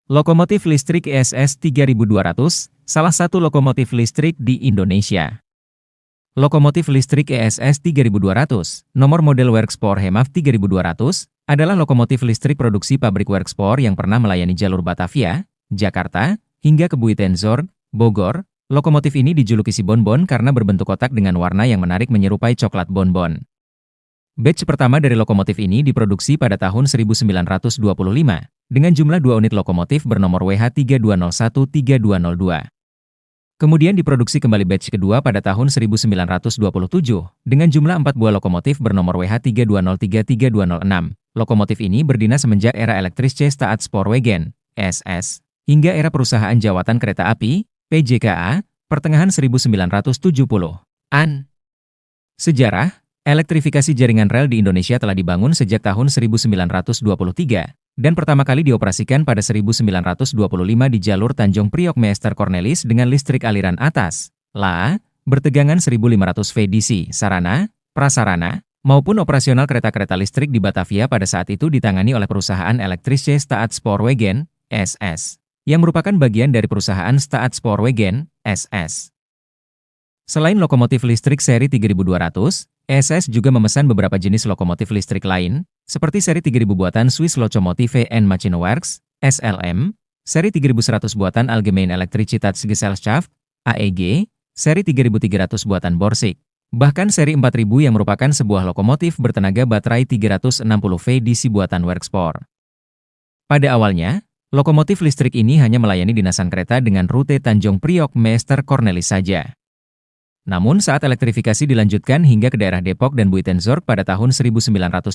Lokomotif listrik ESS 3200, salah satu lokomotif listrik di Indonesia. Lokomotif listrik ESS 3200, nomor model Worksport Hemaf 3200, adalah lokomotif listrik produksi pabrik Worksport yang pernah melayani jalur Batavia, Jakarta, hingga ke Buitenzorg, Bogor. Lokomotif ini dijuluki si bonbon karena berbentuk kotak dengan warna yang menarik menyerupai coklat bonbon. Batch pertama dari lokomotif ini diproduksi pada tahun 1925, dengan jumlah 2 unit lokomotif bernomor WH3201-3202. Kemudian diproduksi kembali batch kedua pada tahun 1927, dengan jumlah 4 buah lokomotif bernomor WH3203-3206. Lokomotif ini berdina semenjak era Elektrische Staatspoorwegen, SS, hingga era Perusahaan Jawatan Kereta Api, PJKA, pertengahan 1970-an. Sejarah. Elektrifikasi jaringan rel di Indonesia telah dibangun sejak tahun 1923, dan pertama kali dioperasikan pada 1925 di jalur Tanjung Priok Meester Cornelis dengan listrik aliran atas, LA, bertegangan 1500 VDC, sarana, prasarana, maupun operasional kereta-kereta listrik di Batavia pada saat itu ditangani oleh perusahaan Elektrische Staatspoorwegen, SS, yang merupakan bagian dari perusahaan Staatspoorwegen, SS. Selain lokomotif listrik seri 3200, SS juga memesan beberapa jenis lokomotif listrik lain, seperti seri 3000 buatan Swiss Lokomotive and Maschinenwerks, SLM, seri 3100 buatan Allgemeine Elektrizitätsgesellschaft, AEG, seri 3300 buatan Borsig, bahkan seri 4000 yang merupakan sebuah lokomotif bertenaga baterai 360 VDC buatan Worksport. Pada awalnya, lokomotif listrik ini hanya melayani dinasan kereta dengan rute Tanjung Priok Meester Cornelis saja. Namun saat elektrifikasi dilanjutkan hingga ke daerah Depok dan Buitenzorg pada tahun 1930,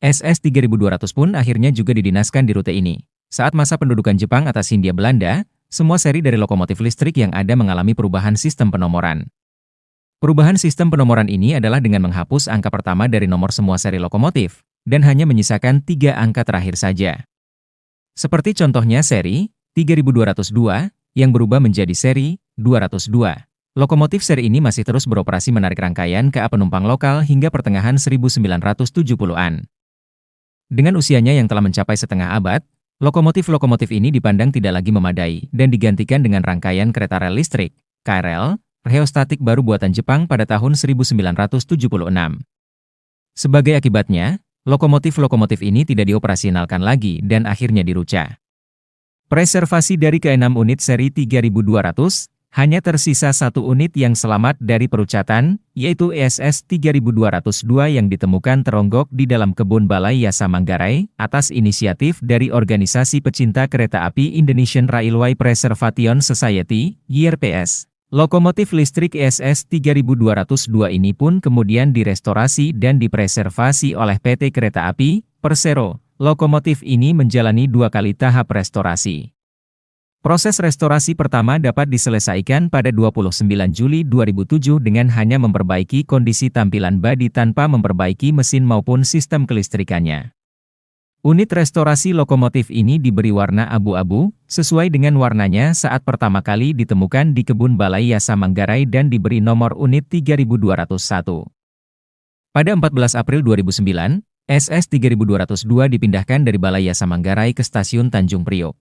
SS 3200 pun akhirnya juga didinaskan di rute ini. Saat masa pendudukan Jepang atas Hindia Belanda, semua seri dari lokomotif listrik yang ada mengalami perubahan sistem penomoran. Perubahan sistem penomoran ini adalah dengan menghapus angka pertama dari nomor semua seri lokomotif, dan hanya menyisakan 3 angka terakhir saja. Seperti contohnya seri 3202, yang berubah menjadi seri 202. Lokomotif seri ini masih terus beroperasi menarik rangkaian KA penumpang lokal hingga pertengahan 1970-an. Dengan usianya yang telah mencapai setengah abad, lokomotif-lokomotif ini dipandang tidak lagi memadai dan digantikan dengan rangkaian kereta rel listrik, KRL, rheostatik baru buatan Jepang pada tahun 1976. Sebagai akibatnya, lokomotif-lokomotif ini tidak dioperasionalkan lagi dan akhirnya diruca. Preservasi dari ke-6 unit seri 3200, hanya tersisa 1 unit yang selamat dari perucatan, yaitu ESS 3202 yang ditemukan teronggok di dalam kebun Balai Yasa Manggarai, atas inisiatif dari Organisasi Pecinta Kereta Api Indonesian Railway Preservation Society, YRPS. Lokomotif listrik ESS 3202 ini pun kemudian direstorasi dan dipreservasi oleh PT Kereta Api, Persero. Lokomotif ini menjalani 2 kali tahap restorasi. Proses restorasi pertama dapat diselesaikan pada 29 Juli 2007 dengan hanya memperbaiki kondisi tampilan badi tanpa memperbaiki mesin maupun sistem kelistrikannya. Unit restorasi lokomotif ini diberi warna abu-abu, sesuai dengan warnanya saat pertama kali ditemukan di kebun Balai Yasa Manggarai dan diberi nomor unit 3201. Pada 14 April 2009, SS 3202 dipindahkan dari Balai Yasa Manggarai ke Stasiun Tanjung Priok.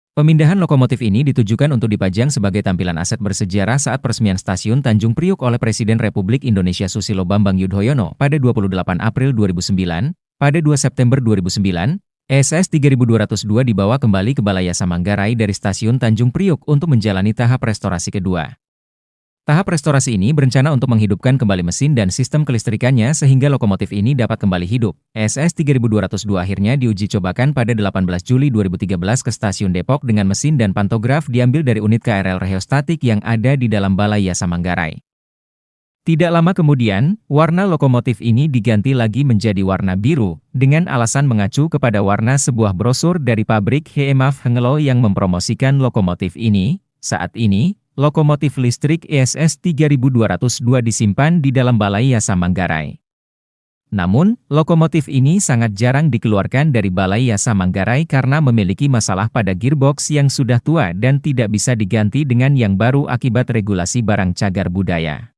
Pemindahan lokomotif ini ditujukan untuk dipajang sebagai tampilan aset bersejarah saat peresmian Stasiun Tanjung Priok oleh Presiden Republik Indonesia Susilo Bambang Yudhoyono pada 28 April 2009. Pada 2 September 2009, SS 3202 dibawa kembali ke Balai Yasa Manggarai dari Stasiun Tanjung Priok untuk menjalani tahap restorasi kedua. Tahap restorasi ini berencana untuk menghidupkan kembali mesin dan sistem kelistrikannya sehingga lokomotif ini dapat kembali hidup. SS 3202 akhirnya diuji cobakan pada 18 Juli 2013 ke Stasiun Depok dengan mesin dan pantograf diambil dari unit KRL rheostatik yang ada di dalam Balai Yasa Manggarai. Tidak lama kemudian, warna lokomotif ini diganti lagi menjadi warna biru, dengan alasan mengacu kepada warna sebuah brosur dari pabrik Hemaf Hengelo yang mempromosikan lokomotif ini. Saat ini, lokomotif listrik ESS 3202 disimpan di dalam Balai Yasa Manggarai. Namun, lokomotif ini sangat jarang dikeluarkan dari Balai Yasa Manggarai karena memiliki masalah pada gearbox yang sudah tua dan tidak bisa diganti dengan yang baru akibat regulasi barang cagar budaya.